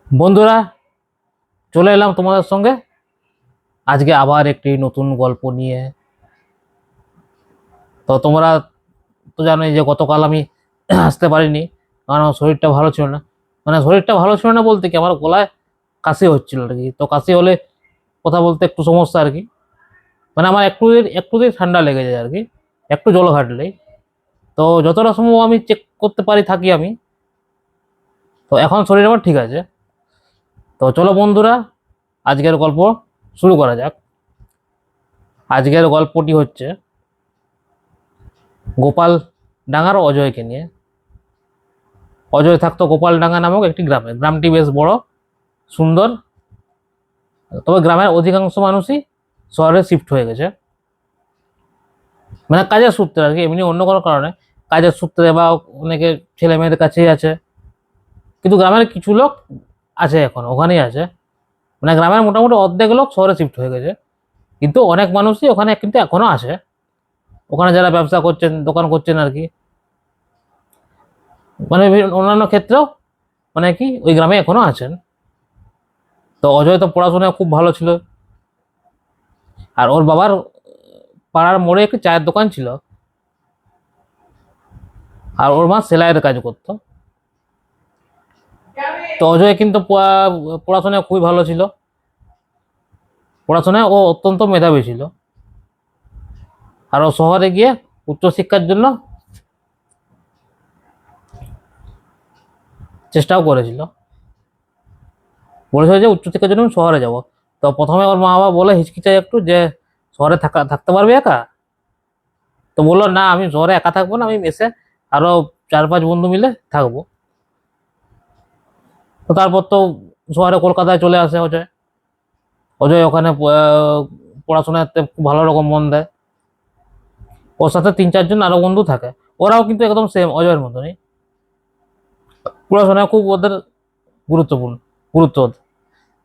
বন্ধুরা, চলে এলাম তোমাদের সঙ্গে আজকে আবার একটি নতুন গল্প নিয়ে। তো তোমরা তো জানোই যে গতকাল আমি আসতে পারিনি, কারণ আমার শরীরটা ভালো ছিল না। মানে শরীরটা ভালো ছিল না বলতে কি, আমার গলায় কাশি হচ্ছিল আর কি। তো কাশি হলে কথা বলতে একটু সমস্যা আর কি। মানে আমার একটু ঠান্ডা লেগে যায় আর কি, একটু জল ঘাটলেই। তো যতটা সম্ভব আমি চেক করতে পারি থাকি আমি। তো এখন শরীর আমার ঠিক আছে। তো চলো বন্ধুরা, আজকের গল্প শুরু করা যাক। আজকের গল্পটি হচ্ছে গোপাল ডাঙ্গার অজয়কে নিয়ে। অজয় থাকতো গোপালডাঙ্গা নামক একটি গ্রামে। গ্রামটি বেশ বড়, সুন্দর। তবে গ্রামের অধিকাংশ মানুষই শহরে শিফট হয়ে গেছে, মানে কাজের সূত্রে আর কি, এমনি অন্য কোনো কারণে। কাজের সূত্রে বা অনেকে ছেলে মেয়েদের কাছেই আছে। কিন্তু গ্রামের কিছু লোক আছে, এখন ওখানেই আছে। মানে গ্রামের মোটামুটি অর্ধেক লোক শহরে শিফট হয়ে গেছে, কিন্তু অনেক মানুষই ওখানে কিন্তু এখনো আছে। ওখানে যারা ব্যবসা করছেন, দোকান করছেন আর কি, মানে অন্যান্য ক্ষেত্রেও মানে কি ওই গ্রামে এখনো আছেন। তো অজয় তো পড়াশোনায় খুব ভালো ছিল। আর ওর বাবার পাড়ার মোড়ে একটি চায়ের দোকান ছিল, আর ওর মা সেলাইয়ের কাজ করতো। তো অজয় কিন্তু পড়াশোনায় খুবই ভালো ছিল। পড়াশোনায় ও অত্যন্ত মেধাবী ছিল। আর ও শহরে গিয়ে উচ্চশিক্ষার জন্য চেষ্টাও করেছিল। বলেছিল যে উচ্চশিক্ষার জন্য আমি শহরে যাব। তো প্রথমে ওর মা বাবা বলে হিচকিচায় একটু যে শহরে থাকতে পারবি একা। তো বললো না, আমি শহরে একা থাকবো না, আমি মেসে আরো 4-5 বন্ধু মিলে থাকবো। তো তারপর তো শহরে কলকাতায় চলে আসে অজয়। অজয় ওখানে পড়াশোনাতে খুব ভালো রকম মন দেয়। ওর সাথে 3-4 জন আরো বন্ধু থাকে। ওরাও কিন্তু একদম সেম অজয়ের মতনই, পড়াশোনায় খুব ওদের গুরুত্বপূর্ণ গুরুত্ব ওদের।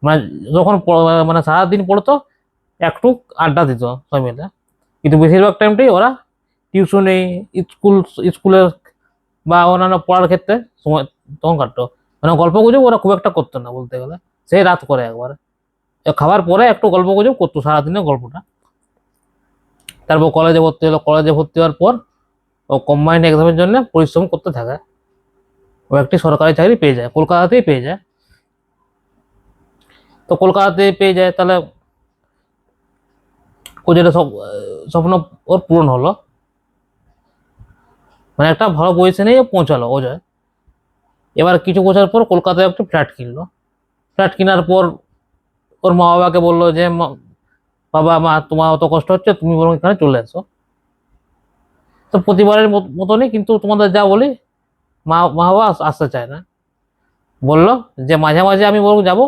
মানে যখন মানে সারাদিন পড়তো, একটু আড্ডা দিত সবাই মিলে। কিন্তু বেশিরভাগ টাইমটাই ওরা টিউশনে, স্কুল স্কুলের বা অন্যান্য পড়ার ক্ষেত্রে সময় তখন কাটতো। মানে গল্প গুজব ওরা খুব একটা করতো না বলতে গেলে। সেই রাত করে একবার খাবার পরে একটু গল্প গুজব করতো, সারাদিনের গল্পটা। তারপর কলেজে ভর্তি হলো। কলেজে ভর্তি হওয়ার পর ও কম্বাইন্ড এক্সামের জন্য পরিশ্রম করতে থাকে। ও একটি সরকারি চাকরি পেয়ে যায়, কলকাতাতেই পেয়ে যায়। তো কলকাতাতে পেয়ে যায়, তাহলে ও যেটা সব স্বপ্ন ওর পূরণ হলো। মানে একটা ভালো পজিশনে পৌঁছালো ও যায়। এবার কিছু বছর পর কলকাতায় একটা ফ্ল্যাট কিনলো। ফ্ল্যাট কেনার পর ওর মা বাবাকে বললো যে বাবা মা, তোমার অত কষ্ট হচ্ছে, তুমি বরং এখানে চলে আসো। তো প্রতিবারের মতনই কিন্তু তোমাদের যা বলি, মা মা বাবা আসতে চায় না। বললো যে মাঝে মাঝে আমি বরং যাবো,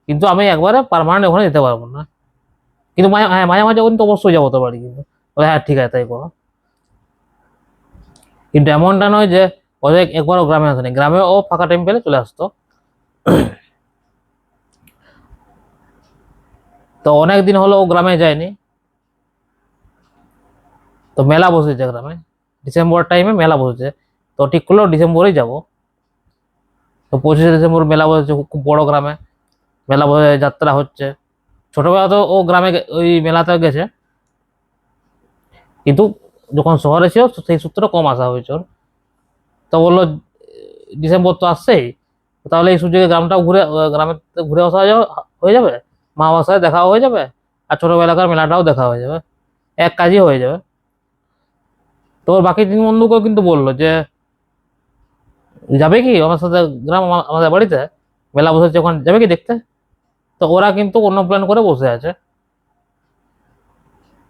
কিন্তু আমি একবারে পার্মানেন্ট ওখানে যেতে পারবো না। কিন্তু হ্যাঁ, মাঝে মাঝে কিন্তু অবশ্যই যাবো তো বাড়ি। কিন্তু বলে হ্যাঁ ঠিক আছে, তাই করো। কিন্তু এমনটা নয় যে অনেক একবারও গ্রামে আসেনি, গ্রামে ও ফাঁকা টাইম পেলে চলে আসতো। তো অনেক দিন হলো ও গ্রামে যায়নি। তো মেলা বসেছে গ্রামে, ডিসেম্বর টাইমে মেলা বসেছে। তো ঠিক করলো ডিসেম্বরেই যাব। তো 25শে ডিসেম্বর মেলা বসেছে, খুব বড় গ্রামে মেলা বসে, যাত্রা হচ্ছে। ছোটবেলা তো ও গ্রামে ওই মেলাতে গেছে, কিন্তু যখন শহরে ছিল সেই সূত্রটা কম আসা হয়েছে ওর। তো বললো ডিসেম্বর তো আসছেই, তাহলে এই সুযোগে গ্রামটাও ঘুরে, গ্রামে ঘুরে আসা হয়ে যাবে, মা বাবার সাথে দেখাও হয়ে যাবে, আর ছোটবেলাকার মেলাটাও দেখা হয়ে যাবে, এক কাজই হয়ে যাবে। তো ওর বাকি 3 বন্ধুকেও কিন্তু বললো যে যাবে কি আমার সাথে গ্রাম, আমাদের বাড়িতে মেলা বসেছে, ওখানে যাবে কি দেখতে। তো ওরা কিন্তু অন্য প্ল্যান করে বসে আছে।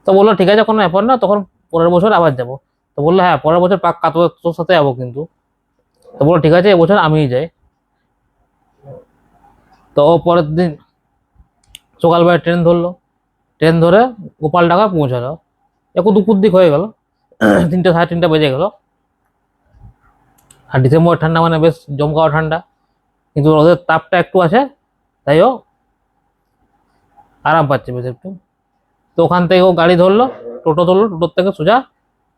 তো বললো ঠিক আছে, কোনো ব্যাপার না, তখন পরের বছর আবার যাবো। তো বললো হ্যাঁ, পরের বছর পাক্কা তোর সাথে যাবো কিন্তু। তো বললো ঠিক আছে, এবছর আমিই যাই। তো ও পরের দিন সকালবেলা ট্রেন ধরলো। ট্রেন ধরে গোপালডাঙ্গা পৌঁছালো। একটু দুপুর দিক হয়ে গেল, 3টে, 3:30 বেজে গেল। আর ডিসেম্বর ঠান্ডা মানে বেশ জমকাও ঠান্ডা, কিন্তু ওদের তাপটা একটু আছে, তাই ও আরাম পাচ্ছে বেশ একটু। তো ওখান থেকে ও গাড়ি ধরলো, টোটো ধরলো, টোটোর থেকে সোজা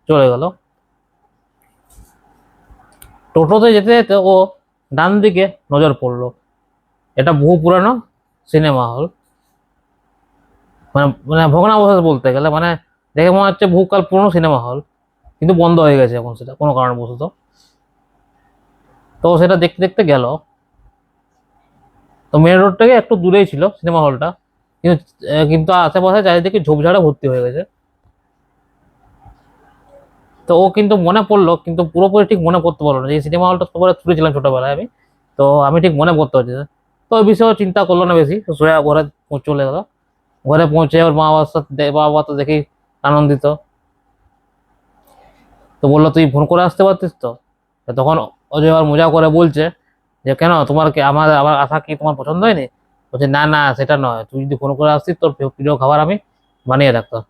চলে গেল। টোটোতে যেতে যেতে ও ডান দিকে নজর পড়লো। এটা বহু পুরানো সিনেমা হল, মানে মানে ভগ্নাবশেষ বলতে গেলে, মানে দেখে মনে হচ্ছে বহুকাল পুরনো সিনেমা হল, কিন্তু বন্ধ হয়ে গেছে এখন সেটা কোনো কারণবশত। তো সেটা দেখতে দেখতে গেল। তো মেন রোড থেকে একটু দূরেই ছিল সিনেমা হলটা, কিন্তু কিন্তু আশেপাশে চারিদিকে ঝোপঝাড়ে ভর্তি হয়ে গেছে। তো ও কিন্তু মনে পড়লো, কিন্তু পুরোপুরি ঠিক মনে করতে পারলো না, যে সিনেমা হলটা সবার ছুটেছিলাম ছোটবেলায় আমি। তো আমি ঠিক মনে করতে পারছি না। তো ওই বিষয়ে চিন্তা করলো না বেশি, তো সোজা ঘরে চলে গেলো। ঘরে পৌঁছে ওর মা বাবার সাথে মা বাবা তো দেখেই আনন্দিত। তো বললো তুই ফোন করে আসতে পারতিস তো। তো তখন অজয় আবার মজা করে বলছে যে কেন, তোমার কি আমার আমার আসা কি তোমার পছন্দ হয়নি? বলছে না না সেটা নয়, তুই যদি ফোন করে আসতিস তোর প্রিয় খাবার আমি বানিয়ে রাখতাম।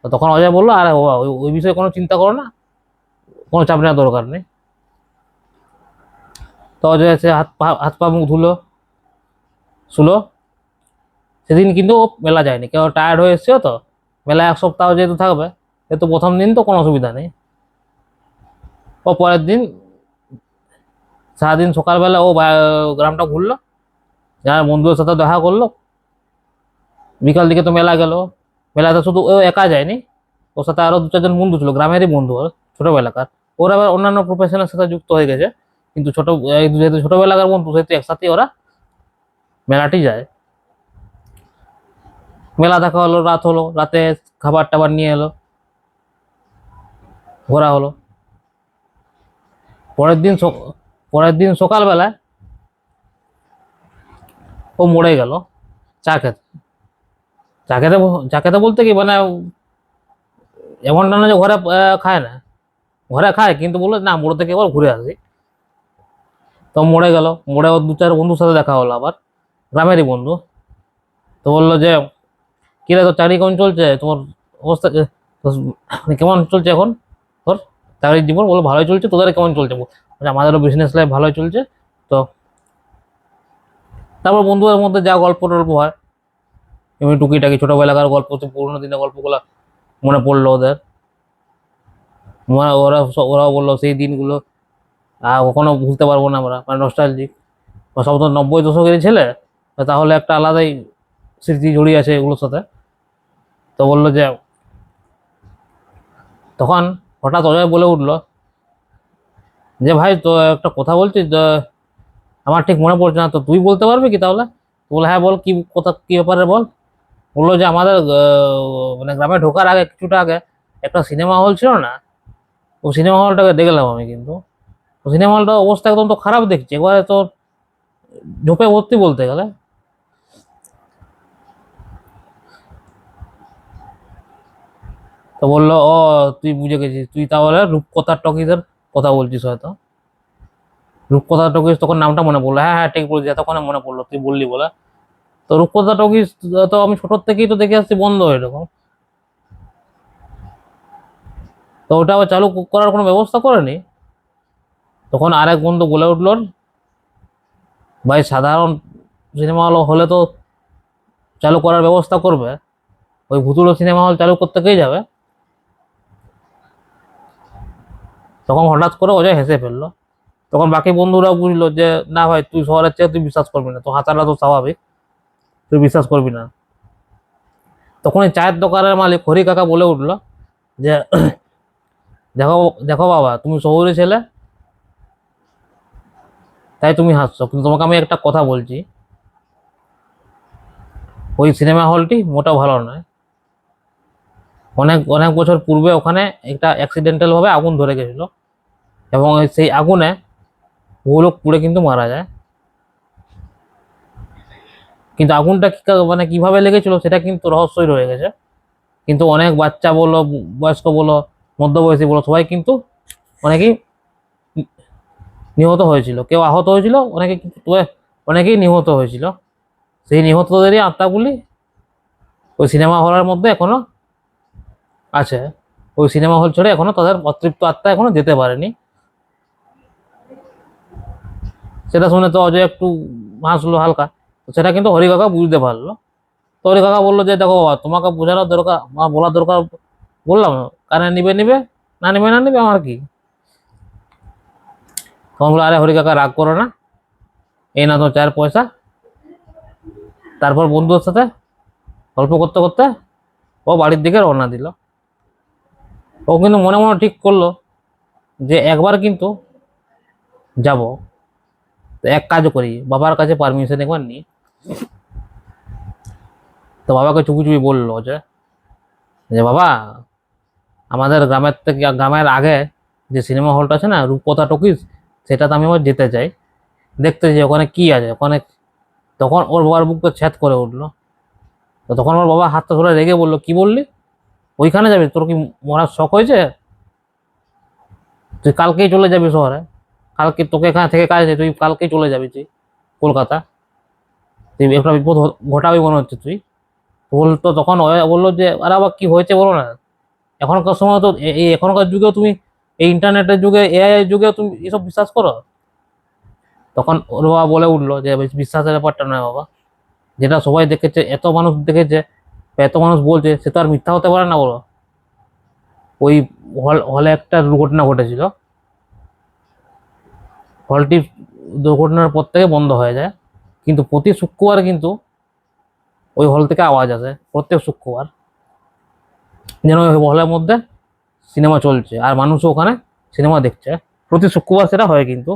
তো তখন অজয় বললো আরে ও ওই ওই বিষয়ে কোনো চিন্তা করো না, কোনো চাপ নেওয়ার দরকার নেই। তো অজয় এসে হাত পা মুখ ধুলো, শুলো। সেদিন কিন্তু ও মেলা যায়নি, কেউ টায়ার্ড হয়ে এসছে তো, মেলা 1 সপ্তাহ যেহেতু থাকবে, যেহেতু প্রথম দিন তো কোনো অসুবিধা নেই। ও পরের দিন সারাদিন সকালবেলা ও গ্রামটা ঘুরলো, যার বন্ধুদের সাথে দেখা করলো। বিকাল দিকে তো মেলা গেল। মেলাতে শুধু ও একা যায়নি, ওর সাথে আরো 2 4 জন বন্ধু ছিল, গ্রামেরই বন্ধু ওর, ছোটবেলাকার। ওরা আবার অন্যান্য প্রফেশনের সাথে যুক্ত হয়ে গেছে, কিন্তু যেহেতু ছোটবেলাকার বন্ধু, সেহেতু একসাথে ওরা মেলাটি যায়। মেলা দেখা হলো, রাত হলো, রাতে খাবার টাবার নিয়ে এলো, ঘোরা হলো। পরের দিন পরের দিন সকালবেলায় ও মরে গেল চা খেতে। চা খেতে বলতে কি মানে, এমনটা না যে ঘরে খায় না, ঘরে খায়, কিন্তু বললো না মোড় থেকে এবার ঘুরে আসি। তো মরে গেল। মরে ওর 2 4 বন্ধুর সাথে দেখা হলো আবার, গ্রামেরই বন্ধু। তো বললো যে কিরে তোর চাকরি কেমন চলছে, তোমার অবস্থা কেমন চলছে এখন তোর চাকরির জীবন? বলো ভালোই চলছে, তোদের কেমন চলছে? বলছে, আমাদেরও বিজনেস লাইফ ভালোই চলছে। তো তারপর বন্ধুদের মধ্যে যা গল্প টল্প হয়, এমনি টুকিটাকি ছোটবেলাকার গল্প, পুরোনো দিনের গল্পগুলো মনে পড়লো ওদের। ওরাও বললো সেই দিনগুলো কখনো ভুলতে পারবো না আমরা, মানে নস্টালজিক। সব তো 90 দশকেরই ছেলে, তাহলে একটা আলাদাই স্মৃতি জড়িয়ে আছে এগুলোর সাথে। তো বললো যে তখন হঠাৎ অজয় বলে উঠলো যে ভাই তো একটা কথা বলছিস, আমার ঠিক মনে পড়ছে না, তো তুই বলতে পারবি কি তাহলে? বলে হ্যাঁ বল, কি কথা, কি ব্যাপারে বল। বললো যে আমাদের মানে গ্রামে ঢোকার আগে কিছুটা আগে একটা সিনেমা হল ছিল না, ও সিনেমা হলটাকে দেখলাম আমি কিন্তু। সিনেমা হলটার অবস্থা একদম তো খারাপ দেখছি, একবারে তো ঝোপে ভর্তি বলতে গেলে। তো বললো ও তুই বুঝে গেছিস, তুই তাহলে রূপকথার টকিজের কথা বলছিস হয়তো। রূপকথা টকিজ, তখন নামটা মনে পড়লো, হ্যাঁ হ্যাঁ ঠিক বলছিস, এতক্ষণে মনে পড়লো তুই বললি বলে। তো রূপকথা টকিজ তো আমি ছোটোর থেকেই তো দেখে আসছি বন্ধ এরকম। তো ওটা আবার চালু করার কোনো ব্যবস্থা করেনি। তখন আরেক বন্ধু বলে উঠল, ভাই সাধারণ সিনেমা হল হলে তো চালু করার ব্যবস্থা করবে, ওই ভুতুড়ো সিনেমা হল চালু করতে কে যাবে? তখন হঠাৎ করে অজয় হেসে ফেললো। তখন বাকি বন্ধুরা বুঝলো যে না ভাই তুই শহরের চেয়ে তুই বিশ্বাস করবি না, তো হাতাটা তো স্বাভাবিক, তুই বিশ্বাস করবি না। তখন এই চায়ের দোকানের মালিক হরি কাকা বলে উঠলো যে দেখো দেখো বাবা, তুমি শহুরে ছেলে তাই তুমি হাসছো, কিন্তু তোমাকে আমি একটা কথা বলছি, ওই সিনেমা হলটি মোটেও ভালো নয়। অনেক অনেক বছর পূর্বে ওখানে একটা অ্যাক্সিডেন্টাল ভাবে আগুন ধরে গেছিল, এবং সেই আগুনে বহু লোক পুড়ে কিন্তু মারা যায়। কিন্তু আগুনটা মানে কিভাবে লেগেছিল সেটা কিন্তু রহস্যই রয়ে গেছে। কিন্তু অনেক বাচ্চা বলো, বয়স্ক বলো, মধ্যবয়সী বলো, সবাই কিন্তু অনেকেই নিহত হয়েছিল, কেউ আহত হয়েছিল, অনেকে কিন্তু অনেকেই নিহত হয়েছিল। সেই নিহতদেরই আত্মাগুলি ওই সিনেমা হলের মধ্যে এখনো আছে। ওই সিনেমা হল ছেড়ে এখনো তাদের অতৃপ্ত আত্মা এখনো যেতে পারেনি। সেটা শুনে তো অজয় একটু হাসলো হালকা। তো সেটা কিন্তু হরি কাকা বুঝতে পারলো। তো হরি কাকা বললো যে দেখো বাবা, তোমাকে বোঝানোর দরকার বা বলার দরকার, বললাম কানে নিবে নিবে, না নিবে না নিবে, আমার কি। তখন বললো আরে হরি কাকা রাগ করো না, এই না তো 4 পয়সা, তারপর বন্ধুদের সাথে গল্প করতে করতে ও বাড়ির দিকে রওনা দিল। ও কিন্তু মনে মনে ঠিক করলো যে একবার কিন্তু যাব। তো এক কাজ করি, বাবার কাছে পারমিশন একবার নিই। তো বাবাকে চুপি চুপি বললো যে যে বাবা, আমাদের গ্রামের থেকে, গ্রামের আগে যে সিনেমা হলটা আছে না, রূপকথা টকিজ, সেটাতে আমি আবার যেতে চাই, দেখতে চাই ওখানে কি আছে ওখানে। তখন ওর বাবার বুক তো ছ্যাদ করে উঠলো। তো তখন ওর বাবা হাতটা ধরে রেগে বললো, কি বললি, ওইখানে যাবি? তোর কি মরার শখ হয়েছে? তুই কালকেই চলে যাবি শহরে, কালকে তোকে এখানে থেকে কাজ নেই, তুই কালকেই চলে যাবি তুই কলকাতা, তুই একটা বিপদ ঘটাবি মনে হচ্ছে তুই। বলতো তখন ও বললো যে আরে আবার কি হয়েছে বলো না, এখনকার সময় তো এই এখনকার যুগেও তুমি, এই ইন্টারনেটের যুগে, এআই এর যুগেও তুমি এসব বিশ্বাস করো? তখন ওর বাবা বলে উঠলো যে বিশ্বাসের ব্যাপারটা নয় বাবা, যেটা সবাই দেখেছে, এত মানুষ দেখেছে, এত মানুষ বলছে, সে তো আর মিথ্যা হতে পারে না বলো। ওই হলে একটা দুর্ঘটনা ঘটেছিল, হলটি দুর্ঘটনার পর থেকে বন্ধ হয়ে যায়, কিন্তু প্রতি শুক্রবার কিন্তু ওই হল থেকে আওয়াজ আসে, প্রত্যেক শুক্রবার, যেন ওই হলের মধ্যে সিনেমা চলছে আর মানুষও ওখানে সিনেমা দেখছে। প্রতি শুক্রবার সেটা হয় কিন্তু।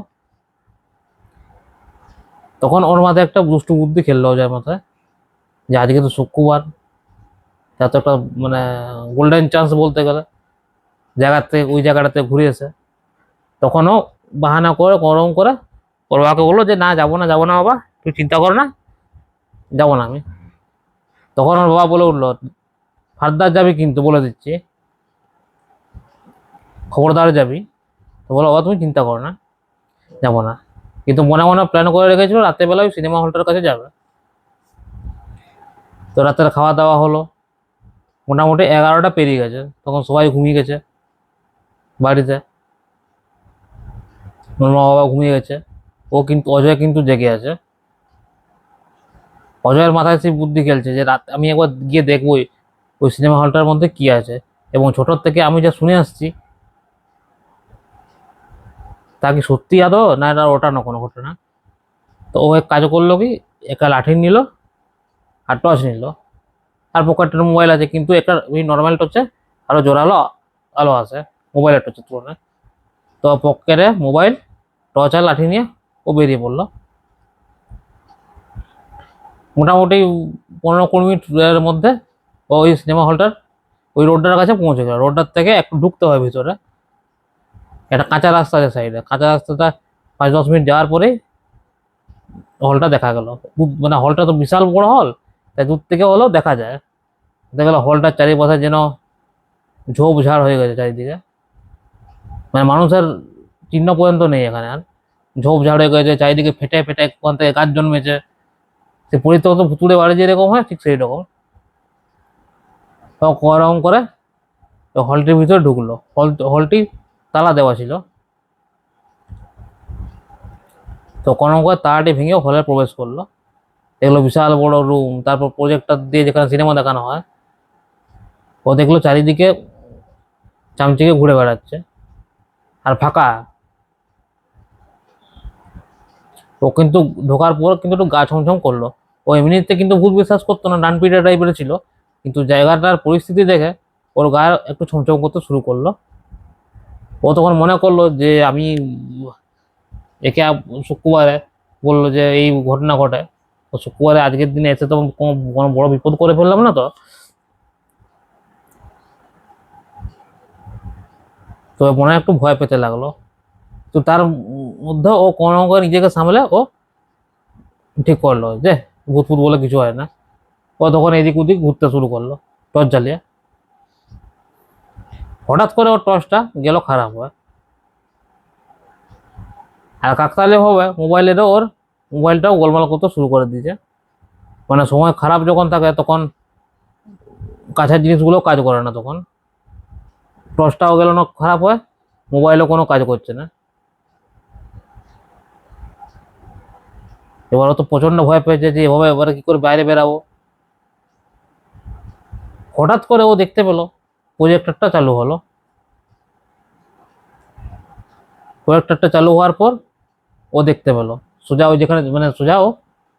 তখন ওর মাথায় একটা দুষ্টু বুদ্ধি খেললো, যার মাথায়, যে আজকে তো শুক্রবার, তা তো একটা মানে গোল্ডেন চান্স বলতে গেলে, জায়গাতে ওই জায়গাটাতে ঘুরে এসে। তখনও বাহানা করে গরম করে ওর বাবাকে বললো যে না, যাবো না, যাবো না বাবা, তুই চিন্তা করো না, যাবো না আমি। তখন ওর বাবা বলে উঠলো, ফারদার যাবি কিন্তু, বলে দিচ্ছি, খবরদার যাবি। তো বলো বাবা তুমি চিন্তা করো না, যাবো না। কিন্তু মনে মনে প্ল্যান করে রেখেছিল রাতের বেলা ওই সিনেমা হলটার কাছে যাবে। তো রাতের খাওয়া দাওয়া হলো, মোটামুটি 11টা পেরিয়ে গেছে, তখন সবাই ঘুমিয়ে গেছে বাড়িতে, ওর মা বাবা ঘুমিয়ে গেছে। ও কিন্তু, অজয় কিন্তু জেগে আছে। অজয়ের মাথায় সেই বুদ্ধি খেলছে যে রাত আমি একবার গিয়ে দেখবোই ওই সিনেমা হলটার মধ্যে কি আছে, এবং ছোটোর থেকে আমি যা শুনে আসছি, তা কি সত্যি আদৌ না এটা ওটা না কোনো ঘটনা। তো ও এক কাজ করলো কি, একটা লাঠি নিল আর টর্চ নিল, আর পকেটের মোবাইল আছে, কিন্তু একটা ওই নর্মাল টর্চে আরো জোরালো আলো আছে মোবাইলের টর্চের তুলনায়। তো পকেটে মোবাইল, টর্চ আর লাঠি নিয়ে ও বেরিয়ে পড়লো। মোটামুটি 15-20 মিনিট এর মধ্যে ওই সিনেমা হলটার ওই রোডটার কাছে পৌঁছে গেল। রোডটার থেকে একটু ঢুকতে হয় ভিতরে, একটা কাঁচা রাস্তা আছে সাইডে, কাঁচা রাস্তাটা 5-10 মিনিট যাওয়ার পরে হলটা দেখা গেল। মানে হলটা তো বিশাল বড় হল, তাই দূর থেকে হলেও দেখা যায়। দেখা গেল হলটার চারিপাশে যেন ঝোপঝাড় হয়ে গেছে চারিদিকে, মানে মানুষের চিহ্ন পর্যন্ত নেই এখানে আর, ঝোপঝাড় হয়ে গেছে চারিদিকে, ফেটে ফেটে ওখান থেকে গাছ জন্মেছে, সে পরিত্যক্ত ভুতুড়ে বাড়ি যেরকম হয় ঠিক সেই রকম। ওরকম করে হলটির ভিতরে ঢুকলো। হলটি তালা দেওয়া ছিল। তো কোনো করে তালাটি ভেঙে হলে প্রবেশ করলো। এগুলো বিশাল বড় রুম, তারপর প্রজেক্টর দিয়ে যেখানে সিনেমা দেখানো হয়, ও দেখলো চারিদিকে চামচিকে ঘুরে বেড়াচ্ছে আর ফাঁকা। ও কিন্তু ঢোকার পর কিন্তু একটু গা ছমছম করলো। ও এমনিতে কিন্তু ভূত বিশ্বাস করতো না, ডান পিঠে টাইপের ছিল, কিন্তু জায়গাটার পরিস্থিতি দেখে ওর গায়ে একটু ছমছম করতে শুরু করলো। ও তখন মনে করলো যে আমি একে শুক্রবারে বললো যে এই ঘটনা ঘটে, তো শুক্রবারে আজকের দিনে এসে তো কোনো বড় বিপদ করে ফেললাম না তো। তো মনে একটু ভয় পেতে লাগলো। তো তার মধ্যে ও কোনো করে নিজেকে সামলে ও ঠিক করলো যে ভূত ফুত বলে কিছু হয় না। ও তখন এদিক ওদিক ঘুরতে শুরু করলো টর্চ জ্বালিয়ে। হঠাৎ করে ওর টর্চটা গেল খারাপ হয়, আর কাকতালীয় ভাবে মোবাইলেরও ওর মোবাইলটাও গোলমাল করতে শুরু করে দিয়েছে। মানে সময় খারাপ যখন থাকে তখন কাছের জিনিসগুলো কাজ করে না, তখন টর্চটাও গেল না খারাপ হয়, মোবাইলও কোনো কাজ করছে না। এবার তো প্রচন্ড ভয় পেয়েছে যে এভাবে এবারে কি করে বাইরে বেরাবো। হঠাৎ করে ও দেখতে পেলো প্রজেক্টরটা চালু হলো। প্রজেক্টরটা চালু হওয়ার পর ও দেখতে পেলো সোজা ওই যেখানে, মানে সোজা ও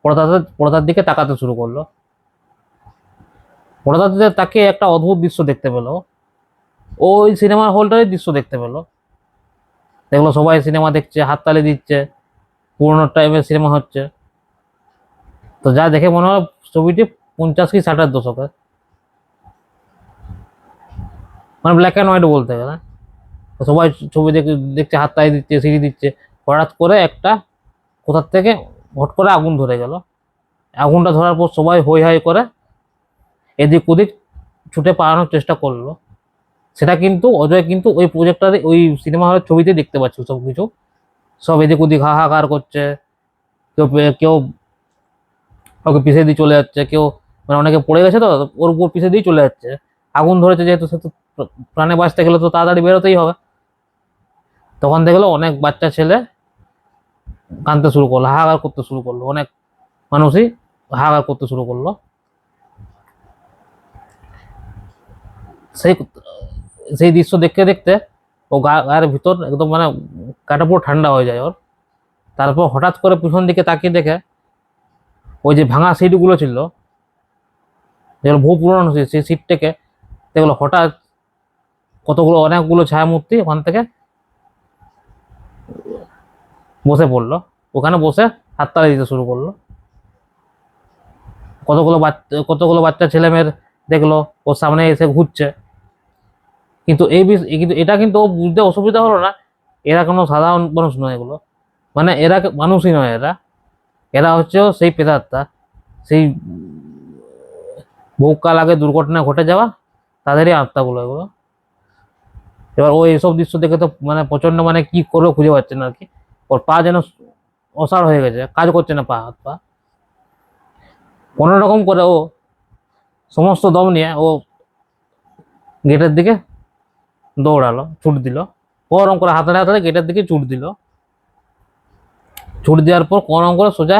পর্দার দিকে তাকাতে শুরু করলো। পর্দাতে তাকে একটা অদ্ভুত দৃশ্য দেখতে পেলো। ওই সিনেমার হলটারই দৃশ্য দেখতে পেলো। দেখলো সবাই সিনেমা দেখছে, হাততালি দিচ্ছে, পুরোনো টাইপের সিনেমা হচ্ছে। তো যা দেখে মনে হয় ছবিটি 50 কি 60-এর দশকের, মানে ব্ল্যাক অ্যান্ড হোয়াইট বলতে গেলে। তো সবাই ছবি দেখছে, হাততালি দিচ্ছে, সিঁড়ি দিচ্ছে। হঠাৎ করে একটা কোথার থেকে হট করে আগুন ধরে গেল। আগুনটা ধরার পর সবাই হই হাই করে এদিক ওদিক ছুটে পালানোর চেষ্টা করলো। সেটা কিন্তু অজয় কিন্তু ওই প্রজেক্টরে, ওই সিনেমা হলের ছবিতে দেখতে পাচ্ছিল সব কিছু। সব এদিক ওদিক হাহাকার করছে, কেউ কেউ ওকে পিছিয়ে দিয়ে চলে যাচ্ছে, কেউ মানে অনেকে পড়ে গেছে তো ওর উপর পিছিয়ে দিয়ে চলে যাচ্ছে। আগুন ধরেছে যেহেতু, সে তো প্রাণে বাঁচতে গেলে তো তাড়াতাড়ি বেরোতেই হবে। তখন দেখলো অনেক বাচ্চা ছেলে কাঁদতে শুরু করলো, হাহাকার করতে শুরু করলো, অনেক মানুষই হাহাকার করতে শুরু করলো। সেই সেই দৃশ্য দেখতে দেখতে ও গায়ের ভিতর একদম মানে গাটা পুরো ঠান্ডা হয়ে যায় ওর। তারপর হঠাৎ করে পিছন দিকে তাকিয়ে দেখে ওই যে ভাঙা সিটগুলো ছিল, যেগুলো বহু পুরনো সিট, সেই সিট থেকে দেখলো হঠাৎ অনেকগুলো ছায়ামূর্তি ওখান থেকে বসে পড়লো। ওখানে বসে হাততালি দিতে শুরু করলো। কতগুলো বাচ্চা ছেলে মেয়ের দেখলো ওর সামনে এসে ঘুরছে। কিন্তু কিন্তু এটা কিন্তু ও বুঝতে অসুবিধা হলো না, এরা কোনো সাধারণ মানুষ নয় এগুলো, মানে এরা মানুষই নয়, এরা এরা হচ্ছে সেই প্রেতাত্মা, সেই বহুকাল আগে দুর্ঘটনা ঘটে যাওয়া তাদেরই আত্মাগুলো এগুলো। এবার ও এইসব দৃশ্য দেখে তো মানে প্রচন্ড, মানে কি করবে খুঁজে পাচ্ছে না আর কি। ওর পা যেন অসাড় হয়ে গেছে, কাজ করছে না পা হাত পা। কোনো রকম করে ও সমস্ত দম নিয়ে ও গেটের দিকে দৌড়ালো, ছুট দিল। ওরকম করে হাতাড়ে হাতাড়ে গেটের দিকে ছুট দিল। ছুট দেওয়ার পর কোনো রকম করে সোজা,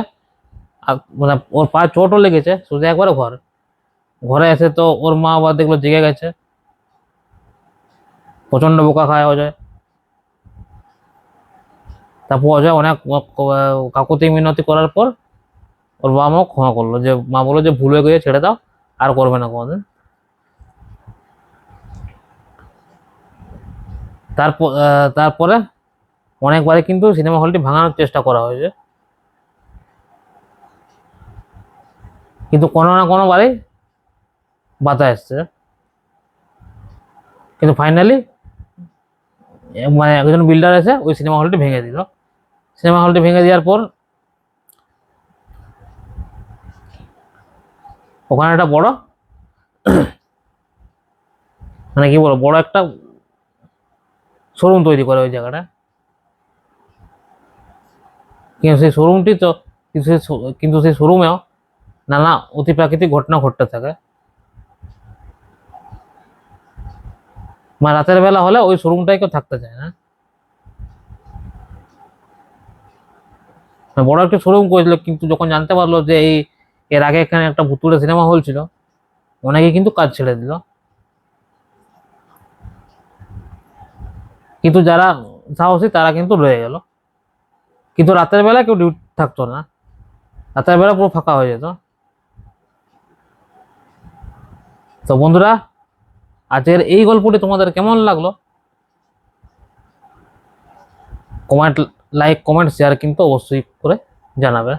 মানে ওর পায়ে চোটও লেগেছে, সোজা একবারে ঘরে এসে তো ওর মা আবার দেখলো জেগে গেছে। প্রচন্ড বোকা খায় অজয়। তারপর অজয় অনেক কাকুতি মিনতি করার পর ওর বাবা মাও ক্ষমা করলো, যে মা বললো যে ভুল হয়ে গিয়ে ছেড়ে দাও, আর করবে না কোনোদিন। তারপরে অনেকবারই কিন্তু সিনেমা হলটি ভাঙানোর চেষ্টা করা হয়েছে, কিন্তু কোনো না কোনো বারে বাধা এসছে। কিন্তু ফাইনালি মানে একজন বিল্ডার এসে ওই সিনেমা হলটি ভেঙে দিল। সিনেমা হলটি ভেঙে দেওয়ার পর ওখানে একটা বড়, মানে কি বলবো, বড় একটা শোরুম তৈরি করে ওই জায়গাটা। কিন্তু সেই শোরুমটি তো, কিন্তু সেই শোরুমেও নানা অতি প্রাকৃতিক ঘটনা ঘটতে থাকে। মানে রাতের বেলা হলে ওই শোরুমটাই কেউ থাকতে চায় না। বড় একটা শোরুম করেছিল, কিন্তু যখন জানতে পারলো যে এর আগে এখানে একটা ভুতুড়ে সিনেমা হল ছিল, অনেকে কিন্তু কাজ ছেড়ে দিল। কিন্তু যারা সাহসী তারা কিন্তু রয়ে গেল। কিন্তু রাতের বেলা কেউ ডিউটি থাকতো না, রাতের বেলা পুরো ফাঁকা হয়ে যেত। তো বন্ধুরা, আজকের এই গল্পটি তোমাদের কেমন লাগলো? কমেন্ট, লাইক, কমেন্ট, শেয়ার কিন্তু অবশ্যই করে জানাবে।